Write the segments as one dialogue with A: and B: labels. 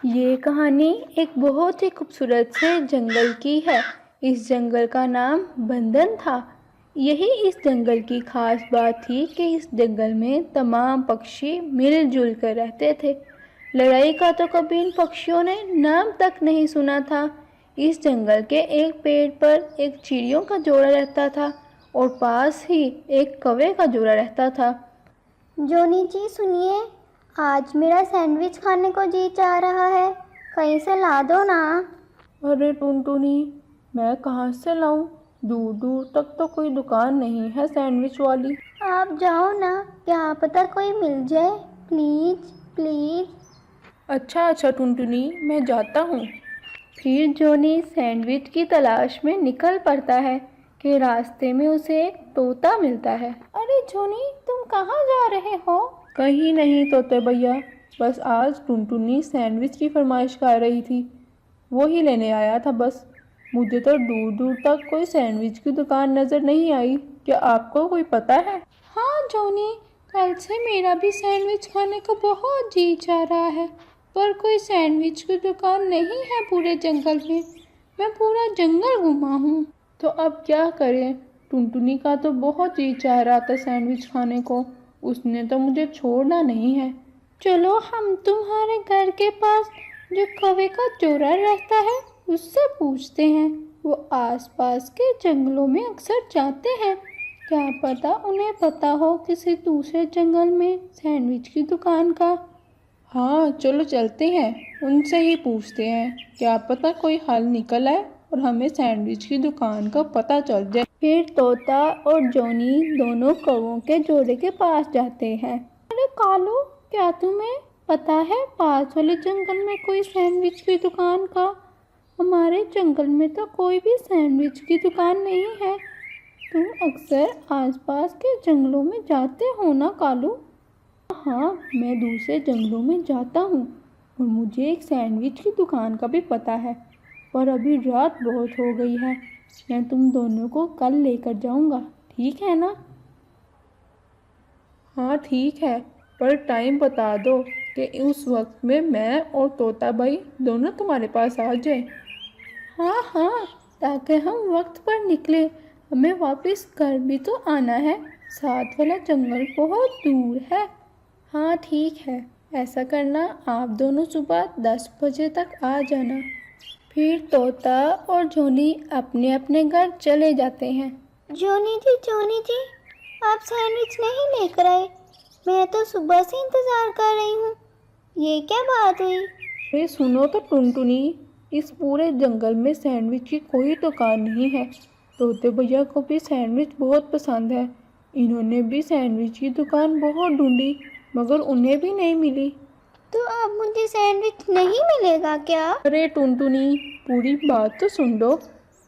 A: ये कहानी एक बहुत ही खूबसूरत से जंगल की है। इस जंगल का नाम बंधन था। यही इस जंगल की खास बात थी कि इस जंगल में तमाम पक्षी मिलजुल कर रहते थे। लड़ाई का तो कभी इन पक्षियों ने नाम तक नहीं सुना था। इस जंगल के एक पेड़ पर एक चिड़ियों का जोड़ा रहता था और पास ही एक कौवे का जोड़ा रहता था।
B: जोनी जी सुनिए, आज मेरा सैंडविच खाने को जी चाह रहा है। कहीं से ला दो ना।
A: अरे टुनटुनी, मैं कहाँ से लाऊं? दूर दूर तक तो कोई दुकान नहीं है सैंडविच वाली।
B: आप जाओ ना, क्या पता कोई मिल जाए। Please please.
A: अच्छा अच्छा टुनटुनी, मैं जाता हूँ। फिर जोनी सैंडविच की तलाश में निकल पड़ता है कि रास्ते में उसे एक तोता मिलता है। अरे जोनी, तुम कहाँ जा रहे हो? कहीं नहीं तोते भैया, बस आज टुनटुनी सैंडविच की फरमाइश कर रही थी, वो ही लेने आया था बस। मुझे तो दूर दूर तक कोई सैंडविच की दुकान नज़र नहीं आई। क्या आपको कोई पता है? हाँ जोनी, कल से मेरा भी सैंडविच खाने को बहुत जी चाह रहा है, पर कोई सैंडविच की दुकान नहीं है पूरे जंगल में। मैं पूरा जंगल घूमा हूँ। तो अब क्या करें? टुनटुनी का तो बहुत जी चाह रहा था सैंडविच खाने को, उसने तो मुझे छोड़ना नहीं है। चलो हम तुम्हारे घर के पास जो कौवे का जोड़ा रहता है उससे पूछते हैं। वो आसपास के जंगलों में अक्सर जाते हैं। क्या पता उन्हें पता हो किसी दूसरे जंगल में सैंडविच की दुकान का। हाँ चलो चलते हैं, उनसे ही पूछते हैं। क्या पता कोई हल निकल आए और हमें सैंडविच की दुकान का पता चल जाए। फिर तोता और जॉनी दोनों कौवों के जोड़े के पास जाते हैं। अरे कालू, क्या तुम्हें पता है पास वाले जंगल में कोई सैंडविच की दुकान का? हमारे जंगल में तो कोई भी सैंडविच की दुकान नहीं है। तुम अक्सर आसपास के जंगलों में जाते हो ना कालू? हाँ, मैं दूसरे जंगलों में जाता हूँ और मुझे एक सैंडविच की दुकान का भी पता है, पर अभी रात बहुत हो गई है। मैं तुम दोनों को कल लेकर जाऊँगा, ठीक है ना? हाँ ठीक है, पर टाइम बता दो कि उस वक्त में मैं और तोता भाई दोनों तुम्हारे पास आ जाए। हाँ हाँ, ताकि हम वक्त पर निकले। हमें वापस घर भी तो आना है, साथ वाला जंगल बहुत दूर है। हाँ ठीक है, ऐसा करना, आप दोनों सुबह 10 बजे तक आ जाना। फिर तोता और जोनी अपने अपने घर चले जाते हैं।
B: जोनी जी, आप सैंडविच नहीं लेकर आए। मैं तो सुबह से इंतजार कर रही हूँ। ये क्या बात हुई?
A: अरे सुनो तो टुनटुनी, इस पूरे जंगल में सैंडविच की कोई दुकान नहीं है। तोते भैया को भी सैंडविच बहुत पसंद है। इन्होंने भी सैंडविच की दुकान बहुत ढूंढी, मगर उन्हें भी नहीं मिली।
B: तो अब मुझे सैंडविच नहीं मिलेगा क्या?
A: अरे टुनटुनी, पूरी बात तो सुन लो।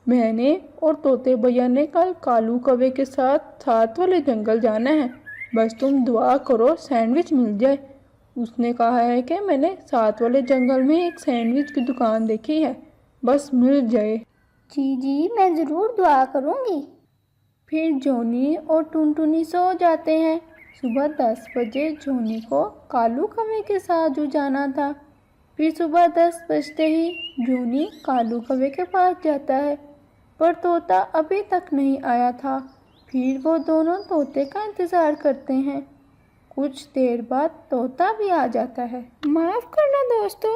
A: मैंने और तोते भैया ने कल कालू कौवे के साथ साथ वाले जंगल जाना है। बस तुम दुआ करो सैंडविच मिल जाए। उसने कहा है कि मैंने साथ वाले जंगल में एक सैंडविच की दुकान देखी है, बस मिल जाए।
B: जी, मैं ज़रूर दुआ करूँगी।
A: फिर जोनी और टुनटुनी सो जाते हैं। सुबह 10 बजे जोनी को कालू कौवे के साथ जो जाना था। फिर सुबह 10 बजते ही जोनी कालू कौवे के पास जाता है, पर तोता अभी तक नहीं आया था। फिर वो दोनों तोते का इंतज़ार करते हैं। कुछ देर बाद तोता भी आ जाता है। माफ़ करना दोस्तों,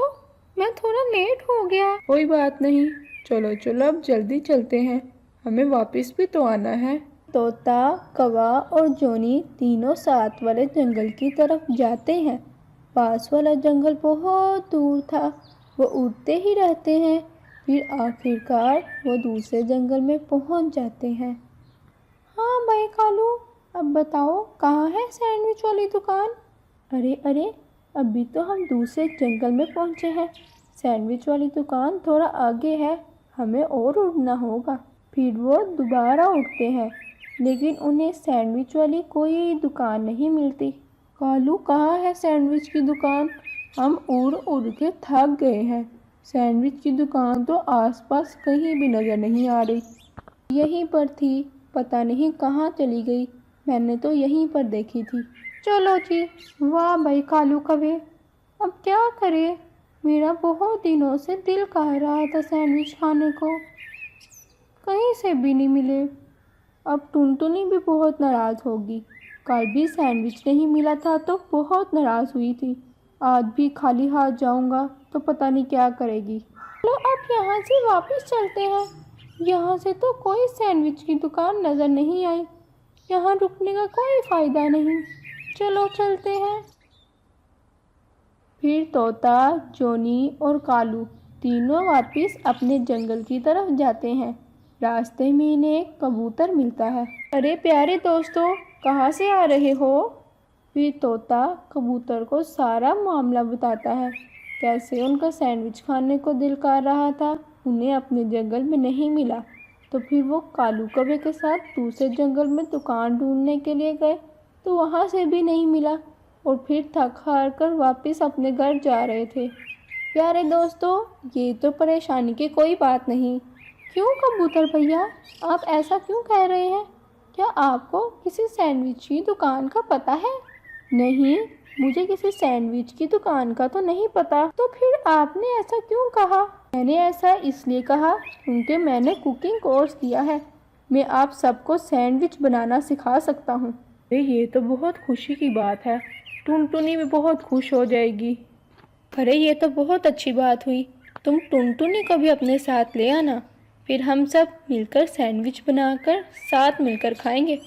A: मैं थोड़ा लेट हो गया। कोई बात नहीं, चलो चलो अब जल्दी चलते हैं, हमें वापस भी तो आना है। तोता, कौवा और जोनी तीनों साथ वाले जंगल की तरफ जाते हैं। पास वाला जंगल बहुत दूर था। वो उड़ते ही रहते हैं। फिर आखिरकार वो दूसरे जंगल में पहुंच जाते हैं। हाँ भाई कालू, अब बताओ कहाँ है सैंडविच वाली दुकान? अरे अरे, अभी तो हम दूसरे जंगल में पहुंचे हैं। सैंडविच वाली दुकान थोड़ा आगे है, हमें और उड़ना होगा। फिर वो दोबारा उड़ते हैं, लेकिन उन्हें सैंडविच वाली कोई दुकान नहीं मिलती। कालू कहाँ है सैंडविच की दुकान? हम उड़ उड़ के थक गए हैं। सैंडविच की दुकान तो आसपास कहीं भी नज़र नहीं आ रही। यहीं पर थी, पता नहीं कहाँ चली गई। मैंने तो यहीं पर देखी थी। चलो जी, वाह भाई कालू कौवे, अब क्या करें? मेरा बहुत दिनों से दिल कह रहा था सैंडविच खाने को, कहीं से भी नहीं मिले। अब टुनटुनी भी बहुत नाराज़ होगी। कल भी सैंडविच नहीं मिला था तो बहुत नाराज़ हुई थी। आज भी खाली हाथ जाऊंगा तो पता नहीं क्या करेगी। चलो अब यहाँ से वापस चलते हैं। यहाँ से तो कोई सैंडविच की दुकान नज़र नहीं आई। यहाँ रुकने का कोई फ़ायदा नहीं। चलो चलते हैं। फिर तोता, जोनी और कालू तीनों वापस अपने जंगल की तरफ जाते हैं। रास्ते में इन्हें एक कबूतर मिलता है। अरे प्यारे दोस्तों, कहाँ से आ रहे हो? फिर तोता कबूतर को सारा मामला बताता है, कैसे उनका सैंडविच खाने को दिल कर रहा था, उन्हें अपने जंगल में नहीं मिला। तो फिर वो कालू कौवे के साथ दूसरे जंगल में दुकान ढूंढने के लिए गए तो वहाँ से भी नहीं मिला और फिर थक हार कर वापस अपने घर जा रहे थे। प्यारे दोस्तों, ये तो परेशानी की कोई बात नहीं। क्यों कबूतर भैया, आप ऐसा क्यों कह रहे हैं? क्या आपको किसी सैंडविच की दुकान का पता है? नहीं, मुझे किसी सैंडविच की दुकान का तो नहीं पता। तो फिर आपने ऐसा क्यों कहा? मैंने ऐसा इसलिए कहा क्योंकि मैंने कुकिंग कोर्स किया है। मैं आप सबको सैंडविच बनाना सिखा सकता हूँ। ये तो बहुत खुशी की बात है। टुनटुनी भी बहुत खुश हो जाएगी। अरे ये तो बहुत अच्छी बात हुई। तुम टुनटुनी को भी अपने साथ ले आना, फिर हम सब मिलकर सैंडविच बनाकर साथ मिलकर खाएंगे।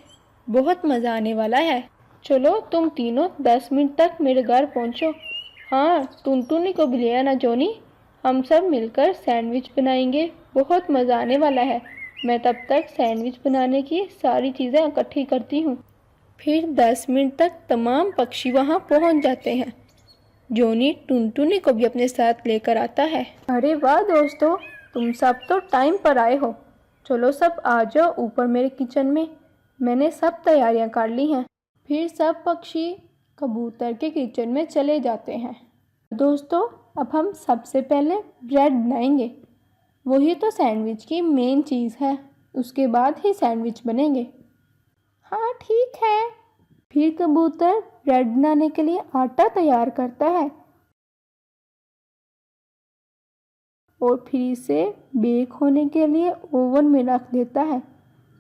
A: बहुत मज़ा आने वाला है। चलो तुम तीनों 10 मिनट तक मेरे घर पहुंचो। हाँ, टुनटुनी को भी ले आना जोनी। हम सब मिलकर सैंडविच बनाएंगे, बहुत मज़ा आने वाला है। मैं तब तक सैंडविच बनाने की सारी चीज़ें इकट्ठी करती हूँ। फिर 10 मिनट तक तमाम पक्षी वहाँ पहुँच जाते हैं। जोनी टुनटुनी को भी अपने साथ लेकर आता है। अरे वाह दोस्तों, तुम सब तो टाइम पर आए हो। चलो सब आ जाओ ऊपर मेरे किचन में, मैंने सब तैयारियां कर ली हैं। फिर सब पक्षी कबूतर के किचन में चले जाते हैं। दोस्तों, अब हम सबसे पहले ब्रेड बनाएंगे। वही तो सैंडविच की मेन चीज़ है, उसके बाद ही सैंडविच बनेंगे। हाँ ठीक है। फिर कबूतर ब्रेड बनाने के लिए आटा तैयार करता है और फिर इसे बेक होने के लिए ओवन में रख देता है।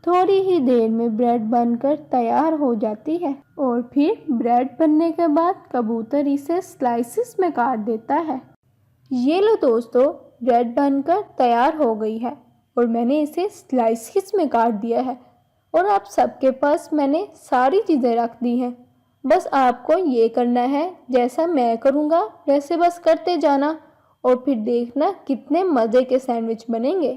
A: थोड़ी ही देर में ब्रेड बनकर तैयार हो जाती है और फिर ब्रेड बनने के बाद कबूतर इसे स्लाइसिस में काट देता है। ये लो दोस्तों, ब्रेड बनकर तैयार हो गई है और मैंने इसे स्लाइसिस में काट दिया है और आप सबके पास मैंने सारी चीज़ें रख दी हैं। बस आपको ये करना है जैसा मैं करूँगा वैसे बस करते जाना और फिर देखना कितने मज़े के सैंडविच बनेंगे।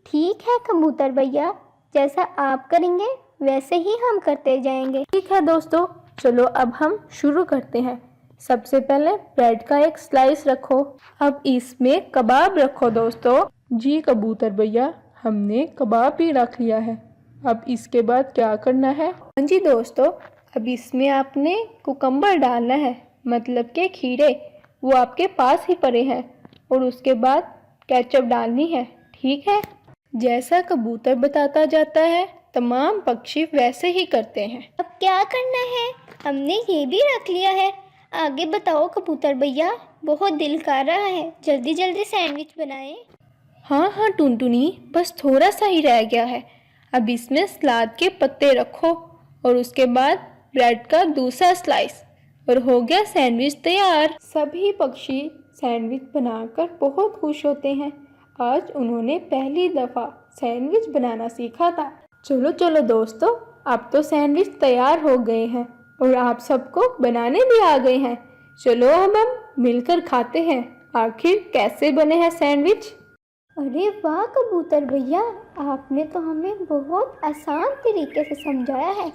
B: ठीक है कबूतर भैया, जैसा आप करेंगे वैसे ही हम करते जाएंगे।
A: ठीक है दोस्तों, चलो अब हम शुरू करते हैं। सबसे पहले ब्रेड का एक स्लाइस रखो। अब इसमें कबाब रखो दोस्तों। जी कबूतर भैया, हमने कबाब भी रख लिया है। अब इसके बाद क्या करना है? हाँ जी दोस्तों, अब इसमें आपने कुकम्बर डालना है, मतलब के खीरे, वो आपके पास ही पड़े हैं। और उसके बाद केचप डालनी है। ठीक है, जैसा कबूतर बताता जाता है तमाम पक्षी वैसे ही करते हैं।
B: अब क्या करना है? हमने ये भी रख लिया है, आगे बताओ कबूतर भैया। बहुत दिल कर रहा है, जल्दी जल्दी सैंडविच बनाएं।
A: हाँ हाँ टुनटुनी, बस थोड़ा सा ही रह गया है। अब इसमें सलाद के पत्ते रखो और उसके बाद ब्रेड का दूसरा स्लाइस और हो गया सैंडविच तैयार। सभी पक्षी सैंडविच बनाकर बहुत खुश होते हैं। आज उन्होंने पहली दफ़ा सैंडविच बनाना सीखा था। चलो चलो दोस्तों, अब तो सैंडविच तैयार हो गए हैं और आप सबको बनाने भी आ गए हैं। चलो अब हम मिलकर खाते हैं। आखिर कैसे बने हैं सैंडविच?
B: अरे वाह कबूतर भैया, आपने तो हमें बहुत आसान तरीके से समझाया है।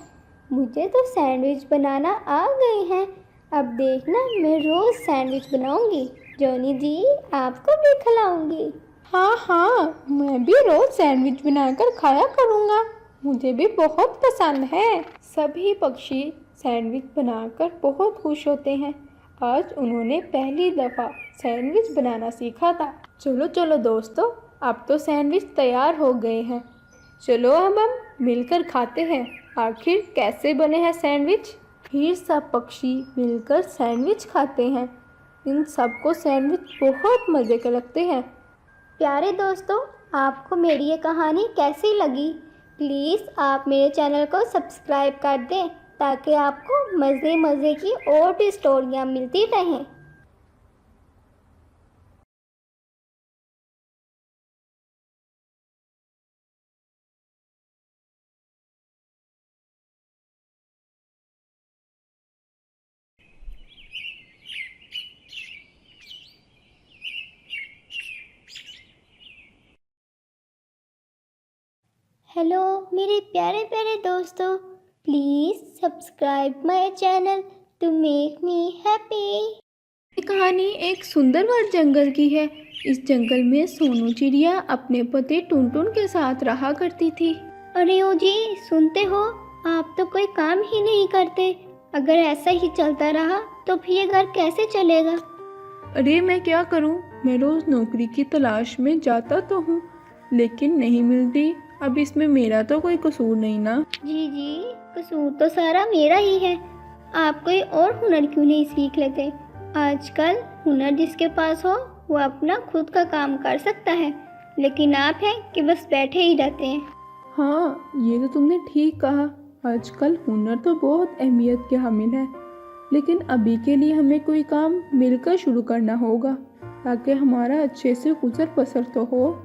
B: मुझे तो सैंडविच बनाना आ गए हैं। अब देखना, मैं रोज़ सैंडविच बनाऊंगी। जोनी जी, आपको भी खिलाऊंगी।
A: हाँ हाँ, मैं भी रोज़ सैंडविच बनाकर खाया करूँगा, मुझे भी बहुत पसंद है। सभी पक्षी सैंडविच बनाकर बहुत खुश होते हैं। आज उन्होंने पहली दफ़ा सैंडविच बनाना सीखा था। चलो चलो दोस्तों, अब तो सैंडविच तैयार हो गए हैं। चलो अब हम मिलकर खाते हैं। आखिर कैसे बने हैं सैंडविच? फिर सब पक्षी मिलकर सैंडविच खाते हैं इन सबको सैंडविच बहुत मज़े के लगते हैं।
B: प्यारे दोस्तों, आपको मेरी ये कहानी कैसी लगी? प्लीज़ आप मेरे चैनल को सब्सक्राइब कर दें ताकि आपको मज़े मज़े की और भी स्टोरियाँ मिलती रहें। हेलो मेरे प्यारे प्यारे दोस्तों, please subscribe my channel to make me happy.
A: ये कहानी एक सुंदर वर जंगल की है। इस जंगल में सोनू चिड़िया अपने पति टुनटुन के साथ रहा करती थी।
B: अरे ओ जी, सुनते हो? आप तो कोई काम ही नहीं करते। अगर ऐसा ही चलता रहा तो फिर ये घर कैसे चलेगा?
A: अरे मैं क्या करूं? मैं रोज़ नौकरी की तलाश में जाता तो हूं, लेकिन नहीं मिलती। अब इसमें मेरा तो कोई कसूर नहीं ना।
B: जी, कसूर तो सारा मेरा ही है। आप कोई और हुनर क्यों नहीं सीख लेते? आजकल हुनर जिसके पास हो वो अपना खुद का काम कर सकता है, लेकिन आप हैं कि बस बैठे ही रहते हैं।
A: हाँ, ये तो तुमने ठीक कहा। आजकल हुनर तो बहुत अहमियत के हामिल है, लेकिन अभी के लिए हमें कोई काम मिलकर शुरू करना होगा ताकि हमारा अच्छे से गुजर बसर तो हो।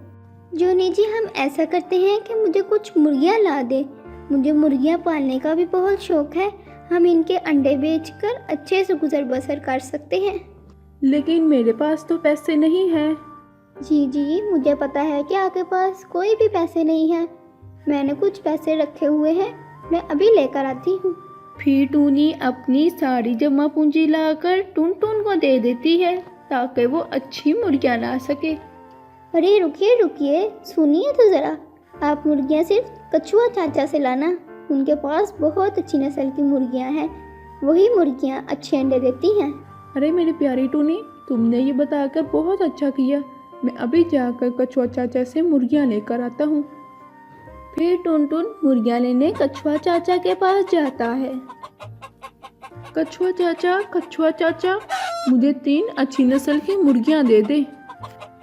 B: जोनी जी, हम ऐसा करते हैं कि मुझे कुछ मुर्गियाँ ला दे। मुझे मुर्गियाँ पालने का भी बहुत शौक है। हम इनके अंडे बेचकर अच्छे से गुजर बसर कर सकते हैं।
A: लेकिन मेरे पास तो पैसे नहीं हैं।
B: जी, मुझे पता है कि आपके पास कोई भी पैसे नहीं हैं। मैंने कुछ पैसे रखे हुए हैं, मैं अभी लेकर आती हूँ।
A: फिर टूनी अपनी सारी जमा पूंजी लाकर टुनटुन को दे देती है ताकि वो अच्छी मुर्गियाँ ला सके।
B: अरे रुकिए, सुनिए तो ज़रा। आप मुर्गियाँ सिर्फ कछुआ चाचा से लाना। उनके पास बहुत अच्छी नस्ल की मुर्गियाँ हैं। वही मुर्गियाँ अच्छे अंडे देती हैं।
A: अरे मेरी प्यारी टूनी, तुमने ये बताकर बहुत अच्छा किया। मैं अभी जाकर कछुआ चाचा से मुर्गियाँ लेकर आता हूँ। फिर टुनटुन मुर्गियाँ लेने कछुआ चाचा के पास जाता है। कछुआ चाचा, मुझे 3 अच्छी नस्ल की मुर्गियाँ दे दे।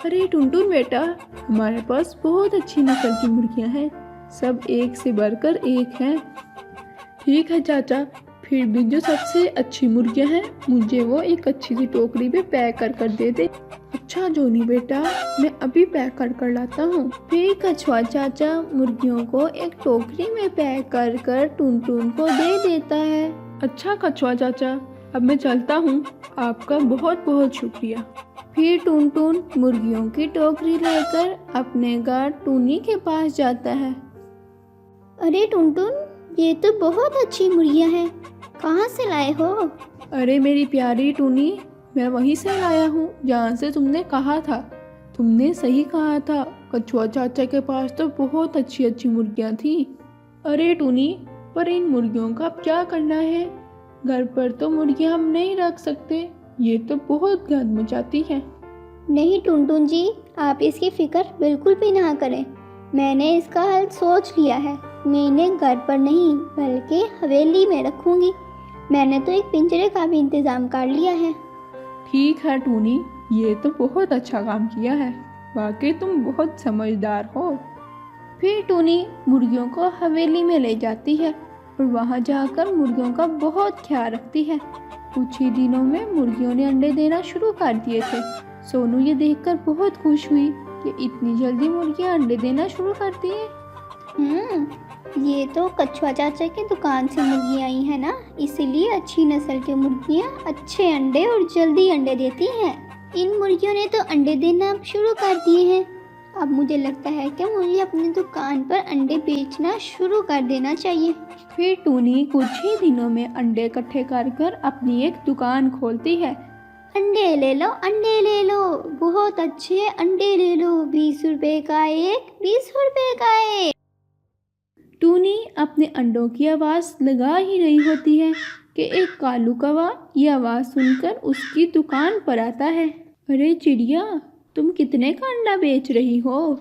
A: अरे टुनटुन बेटा, हमारे पास बहुत अच्छी नस्ल की मुर्गियाँ हैं, सब एक से बढ़कर एक हैं। ठीक है चाचा, फिर भी जो सबसे अच्छी मुर्गियाँ हैं मुझे वो एक अच्छी सी टोकरी में पैक कर दे दे। अच्छा जोनी बेटा, मैं अभी पैक कर लाता हूँ। फिर कछुआ चाचा मुर्गियों को एक टोकरी में पैक कर टुनटुन को दे देता है। अच्छा कछुआ चाचा, अब मैं चलता हूँ। आपका बहुत बहुत शुक्रिया। फिर टुनटुन मुर्गियों की टोकरी लेकर अपने घर टूनी के पास जाता है।
B: अरे टुनटुन, ये तो बहुत अच्छी मुर्गियाँ हैं। कहाँ से लाए हो?
A: अरे मेरी प्यारी टूनी, मैं वहीं से लाया हूँ जहाँ से तुमने कहा था। तुमने सही कहा था, कछुआ चाचा के पास तो बहुत अच्छी अच्छी मुर्गियाँ थी। अरे टूनी, पर इन मुर्गियों का अब क्या करना है? घर पर तो मुर्गियाँ हम नहीं रख सकते, ये तो बहुत गंद मचाती है।
B: नहीं टुनटुन जी, आप इसकी फिक्र बिल्कुल भी ना करें। मैंने इसका हल सोच लिया है। मैं इन्हें घर पर नहीं बल्कि हवेली में रखूँगी। मैंने तो एक पिंजरे का भी इंतज़ाम कर लिया है।
A: ठीक है टूनी, ये तो बहुत अच्छा काम किया है। वाकई तुम बहुत समझदार हो। फिर टूनी मुर्गियों को हवेली में ले जाती है और वहाँ जाकर मुर्गियों का बहुत ख्याल रखती है। कुछ ही दिनों में मुर्गियों ने अंडे देना शुरू कर दिए थे। सोनू ये देखकर बहुत खुश हुई कि इतनी जल्दी मुर्गियाँ अंडे देना शुरू कर दिए।
B: ये तो कछुआ चाचा की दुकान से मुर्गियाँ आई हैं ना, इसीलिए अच्छी नस्ल की मुर्गियाँ अच्छे अंडे और जल्दी अंडे देती हैं। इन मुर्गियों ने तो अंडे देना शुरू कर दिए हैं। अब मुझे लगता है कि मुझे अपनी दुकान पर अंडे बेचना शुरू कर देना चाहिए।
A: फिर टूनी कुछ ही दिनों में अंडे इकट्ठे कर अपनी एक दुकान खोलती है।
B: अंडे ले लो, बहुत अच्छे अंडे ले लो, 20 रुपए का एक, 20 रुपए का एक।
A: टूनी अपने अंडों की आवाज़ लगा ही रही होती है कि एक कालू कौवा ये आवाज़ सुनकर उसकी दुकान पर आता है। अरे चिड़िया, तुम कितने का अंडा बेच रही हो?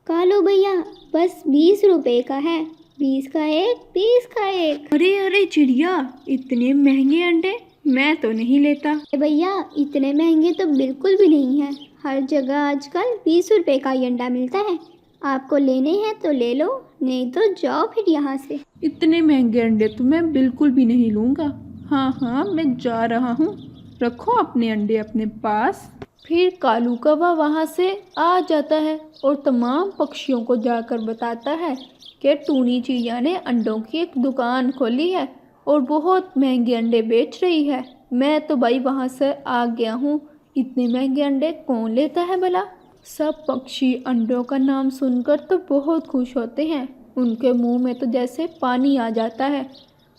B: कालू भैया, बस 20 रुपए का है, 20 का एक, 20 का एक।
A: अरे चिड़िया, इतने महंगे अंडे मैं तो नहीं लेता।
B: भैया इतने महंगे तो बिल्कुल भी नहीं है। हर जगह आजकल 20 रुपए का ही अंडा मिलता है। आपको लेने हैं तो ले लो, नहीं तो जाओ फिर यहाँ से।
A: इतने महंगे अंडे तो मैं बिल्कुल भी नहीं लूँगा। हाँ हाँ, मैं जा रहा हूँ, रखो अपने अंडे अपने पास। फिर कालू कौवा वहाँ से आ जाता है और तमाम पक्षियों को जाकर बताता है कि टूनी चिड़िया ने अंडों की एक दुकान खोली है और बहुत महंगे अंडे बेच रही है। मैं तो भाई वहाँ से आ गया हूँ, इतने महंगे अंडे कौन लेता है भला। सब पक्षी अंडों का नाम सुनकर तो बहुत खुश होते हैं, उनके मुंह में तो जैसे पानी आ जाता है।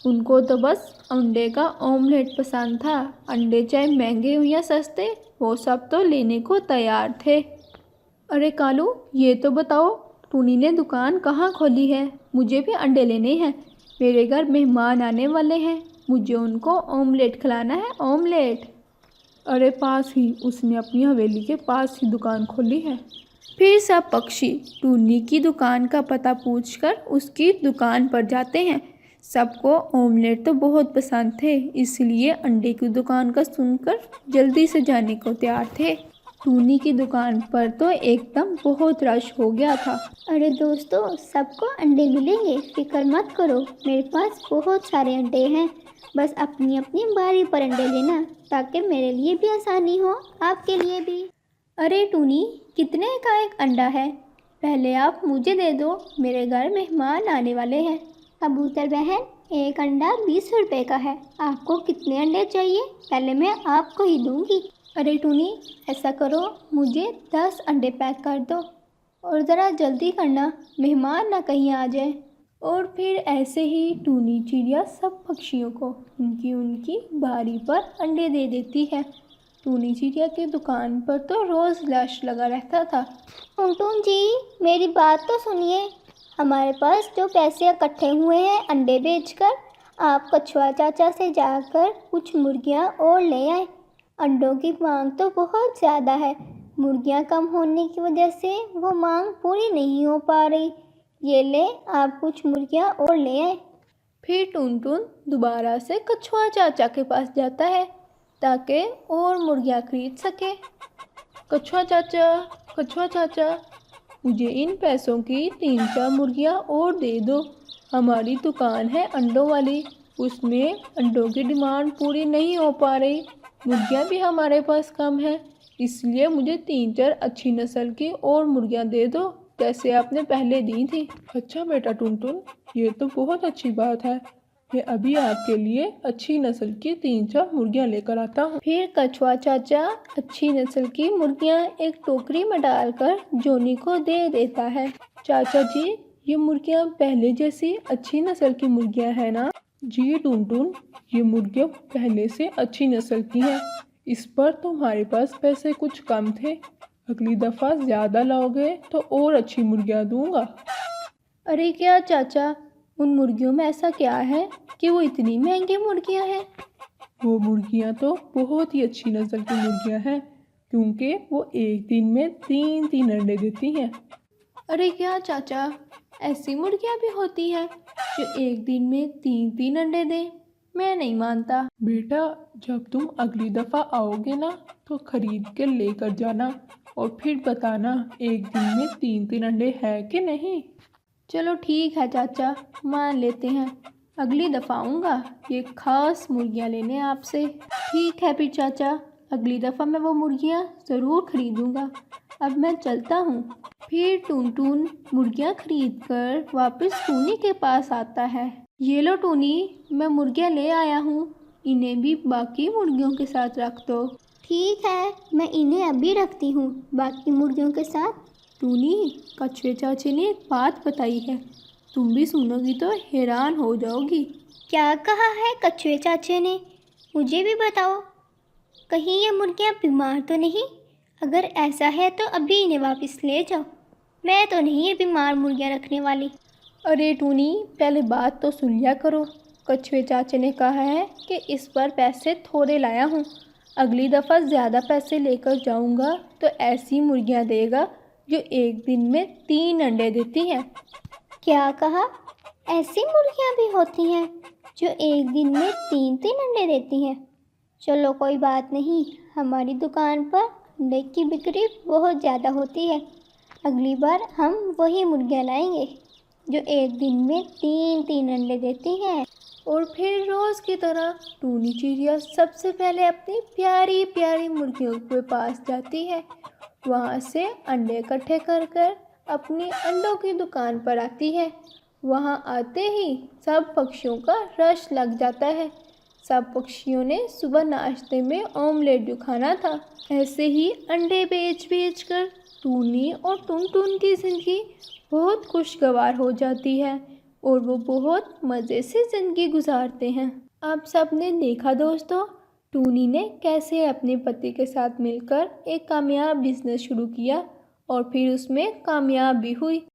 A: उनको तो बस अंडे का ऑमलेट पसंद था। अंडे चाहे महंगे हो या सस्ते, वो सब तो लेने को तैयार थे। अरे कालू, ये तो बताओ टूनी ने दुकान कहाँ खोली है? मुझे भी अंडे लेने हैं, मेरे घर मेहमान आने वाले हैं, मुझे उनको ऑमलेट खिलाना है, ऑमलेट। अरे पास ही, उसने अपनी हवेली के पास ही दुकान खोली है। फिर सब पक्षी टूनी की दुकान का पता पूछकर उसकी दुकान पर जाते हैं। सबको ऑमलेट तो बहुत पसंद थे, इसलिए अंडे की दुकान का सुनकर जल्दी से जाने को तैयार थे। टूनी की दुकान पर तो एकदम बहुत रश हो गया था।
B: अरे दोस्तों, सबको अंडे मिलेंगे, फिक्र मत करो, मेरे पास बहुत सारे अंडे हैं। बस अपनी अपनी बारी पर अंडे लेना, ताकि मेरे लिए भी आसानी हो, आपके लिए भी। अरे टूनी, कितने का एक अंडा है? पहले आप मुझे दे दो, मेरे घर मेहमान आने वाले हैं। कबूतर बहन, एक अंडा 20 रुपए का है। आपको कितने अंडे चाहिए? पहले मैं आपको ही दूंगी। अरे टूनी, ऐसा करो, मुझे 10 अंडे पैक कर दो और ज़रा जल्दी करना, मेहमान ना कहीं आ जाए। और फिर ऐसे ही टूनी चिड़िया सब पक्षियों को उनकी उनकी बारी पर अंडे दे देती है। टूनी चिड़िया की दुकान पर तो रोज़ रश लगा रहता था। टुनटुन जी, मेरी बात तो सुनिए। हमारे पास जो पैसे इकट्ठे हुए हैं अंडे बेचकर, आप कछुआ चाचा से जाकर कुछ मुर्गियां और ले आए। अंडों की मांग तो बहुत ज़्यादा है, मुर्गियां कम होने की वजह से वो मांग पूरी नहीं हो पा रही। ये ले, आप कुछ मुर्गियां और ले आए।
A: फिर टुनटुन दोबारा से कछुआ चाचा के पास जाता है ताकि और मुर्गियां खरीद सके। कछुआ चाचा, मुझे इन पैसों की 3-4 मुर्गियां और दे दो। हमारी दुकान है अंडों वाली, उसमें अंडों की डिमांड पूरी नहीं हो पा रही, मुर्गियां भी हमारे पास कम है, इसलिए मुझे 3-4 अच्छी नस्ल की और मुर्गियां दे दो, जैसे आपने पहले दी थी। अच्छा बेटा टुनटुन, ये तो बहुत अच्छी बात है, मैं अभी आपके लिए अच्छी नस्ल की 3-4 मुर्गियां लेकर आता हूँ। फिर कछुआ चाचा अच्छी नस्ल की मुर्गियां एक टोकरी में डालकर जोनी को दे देता है। चाचा जी, ये मुर्गियां पहले जैसी अच्छी नस्ल की मुर्गियां हैं ना? जी टुनटुन, ये मुर्गियां पहले से अच्छी नस्ल की हैं। इस पर तुम्हारे पास पैसे कुछ कम थे, अगली दफ़ा ज़्यादा लाओगे तो और अच्छी मुर्गियां दूंगा। अरे क्या चाचा, उन मुर्गियों में ऐसा क्या है कि वो इतनी महंगी मुर्गियां हैं? वो मुर्गियां तो बहुत ही अच्छी नस्ल की मुर्गियां हैं, क्योंकि वो एक दिन में 3-3 अंडे देती हैं। अरे क्या चाचा, ऐसी मुर्गियां भी होती हैं जो एक दिन में 3-3 अंडे दें? मैं नहीं मानता। बेटा, जब तुम अगली दफ़ा आओगे ना तो खरीद के लेकर जाना और फिर बताना एक दिन में 3-3 अंडे हैं कि नहीं। चलो ठीक है चाचा, मान लेते हैं, अगली दफ़ा आऊँगा ये खास मुर्गियाँ लेने आपसे। ठीक है फिर चाचा, अगली दफ़ा मैं वो मुर्गियाँ ज़रूर खरीदूँगा। अब मैं चलता हूँ। फिर टुनटुन मुर्गियाँ खरीद कर वापस टूनी के पास आता है। ये लो टूनी, मैं मुर्गियाँ ले आया हूँ, इन्हें भी बाकी मुर्गियों के साथ रख दो।
B: ठीक है, मैं इन्हें अभी रखती हूँ बाकी मुर्गियों के साथ।
A: टूनी, कछुए चाचे ने एक बात बताई है, तुम भी सुनोगी तो हैरान हो जाओगी।
B: क्या कहा है कछुए चाचे ने? मुझे भी बताओ, कहीं ये मुर्गियाँ बीमार तो नहीं? अगर ऐसा है तो अभी इन्हें वापस ले जाओ, मैं तो नहीं ये बीमार मुर्गियाँ रखने वाली।
A: अरे टूनी, पहले बात तो सुन लिया करो। कछुए चाचे ने कहा है कि इस पर पैसे थोड़े लाया हूँ, अगली दफ़ा ज़्यादा पैसे लेकर जाऊँगा तो ऐसी मुर्गियाँ देगा जो एक दिन में 3 अंडे देती हैं।
B: क्या कहा? ऐसी मुर्गियाँ भी होती हैं जो एक दिन में 3-3 अंडे देती हैं? चलो कोई बात नहीं, हमारी दुकान पर अंडे की बिक्री बहुत ज़्यादा होती है। अगली बार हम वही मुर्गियाँ लाएंगे जो एक दिन में 3-3 अंडे देती हैं।
A: और फिर रोज़ की तरह टूनी चिड़िया सबसे पहले अपनी प्यारी प्यारी मुर्गियों के पास जाती है। वहाँ से अंडे इकट्ठे कर कर अपनी अंडों की दुकान पर आती है। वहाँ आते ही सब पक्षियों का रश लग जाता है। सब पक्षियों ने सुबह नाश्ते में ऑमलेट जो खाना था, ऐसे ही अंडे बेच बेच कर टूनी और टुनटुन की ज़िंदगी बहुत खुशगवार हो जाती है और वो बहुत मज़े से ज़िंदगी गुजारते हैं। आप सब ने देखा दोस्तों, टूनी ने कैसे अपने पति के साथ मिलकर एक कामयाब बिजनेस शुरू किया और फिर उसमें कामयाब भी हुई।